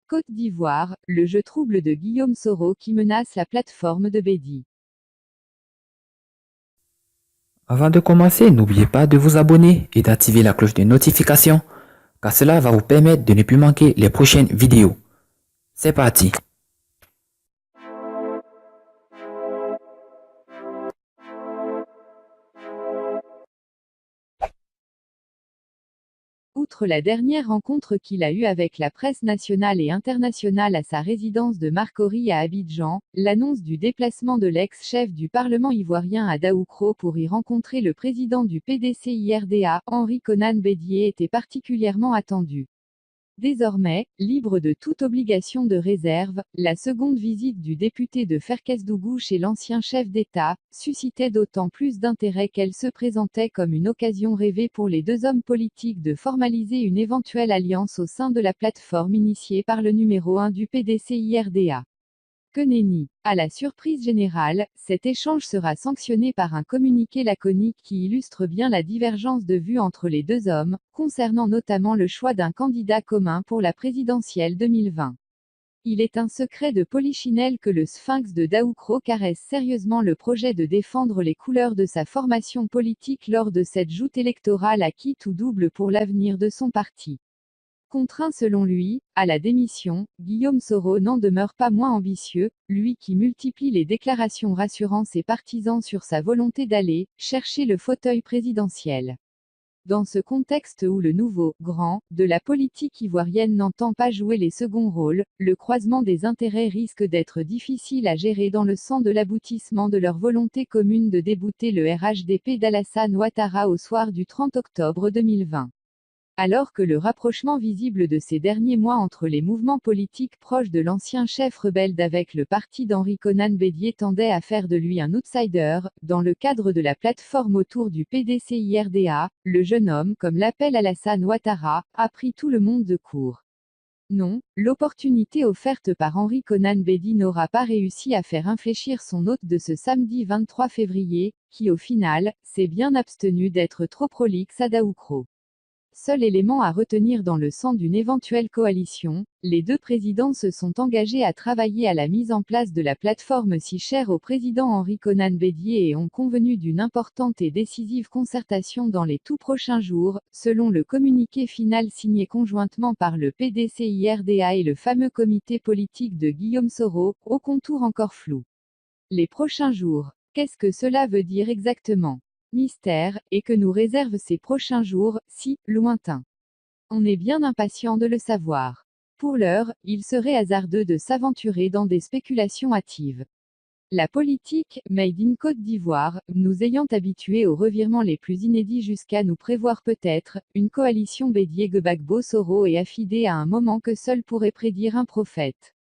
Côte d'Ivoire, le jeu trouble de Guillaume Soro qui menace la plateforme de Bédi. Avant de commencer, n'oubliez pas de vous abonner et d'activer la cloche de notification, car cela va vous permettre de ne plus manquer les prochaines vidéos. C'est parti! Outre la dernière rencontre qu'il a eue avec la presse nationale et internationale à sa résidence de Marcory à Abidjan, l'annonce du déplacement de l'ex-chef du Parlement ivoirien à Daoukro pour y rencontrer le président du PDC-IRDA, Henri Konan Bédié, était particulièrement attendue. Désormais, libre de toute obligation de réserve, la seconde visite du député de Ferkesdougou chez l'ancien chef d'État suscitait d'autant plus d'intérêt qu'elle se présentait comme une occasion rêvée pour les deux hommes politiques de formaliser une éventuelle alliance au sein de la plateforme initiée par le numéro 1 du PDC-IRDA. Que nenni. À la surprise générale, cet échange sera sanctionné par un communiqué laconique qui illustre bien la divergence de vues entre les deux hommes, concernant notamment le choix d'un candidat commun pour la présidentielle 2020. Il est un secret de polichinelle que le sphinx de Daoukro caresse sérieusement le projet de défendre les couleurs de sa formation politique lors de cette joute électorale à quitte ou double pour l'avenir de son parti. Contraint selon lui, à la démission, Guillaume Soro n'en demeure pas moins ambitieux, lui qui multiplie les déclarations rassurant ses partisans sur sa volonté d'aller chercher le fauteuil présidentiel. Dans ce contexte où le nouveau « grand » de la politique ivoirienne n'entend pas jouer les seconds rôles, le croisement des intérêts risque d'être difficile à gérer dans le sens de l'aboutissement de leur volonté commune de débouter le RHDP d'Alassane Ouattara au soir du 30 octobre 2020. Alors que le rapprochement visible de ces derniers mois entre les mouvements politiques proches de l'ancien chef rebelle d'avec le parti d'Henri Konan Bédié tendait à faire de lui un outsider, dans le cadre de la plateforme autour du PDC-IRDA, le jeune homme, comme l'appelle Alassane Ouattara, a pris tout le monde de court. Non, l'opportunité offerte par Henri Konan Bédi n'aura pas réussi à faire infléchir son hôte de ce samedi 23 février, qui au final, s'est bien abstenu d'être trop prolixe à Daoukro. Seul élément à retenir dans le sens d'une éventuelle coalition, les deux présidents se sont engagés à travailler à la mise en place de la plateforme si chère au président Henri Konan Bédié et ont convenu d'une importante et décisive concertation dans les tout prochains jours, selon le communiqué final signé conjointement par le PDC-IRDA et le fameux comité politique de Guillaume Soro, aux contours encore flous. Les prochains jours. Qu'est-ce que cela veut dire exactement ? Mystère, et que nous réservent ces prochains jours, si lointains. On est bien impatient de le savoir. Pour l'heure, il serait hasardeux de s'aventurer dans des spéculations hâtives. La politique, made in Côte d'Ivoire, nous ayant habitués aux revirements les plus inédits jusqu'à nous prévoir peut-être, une coalition Bédié-Gbagbo-Soro et affidée à un moment que seul pourrait prédire un prophète.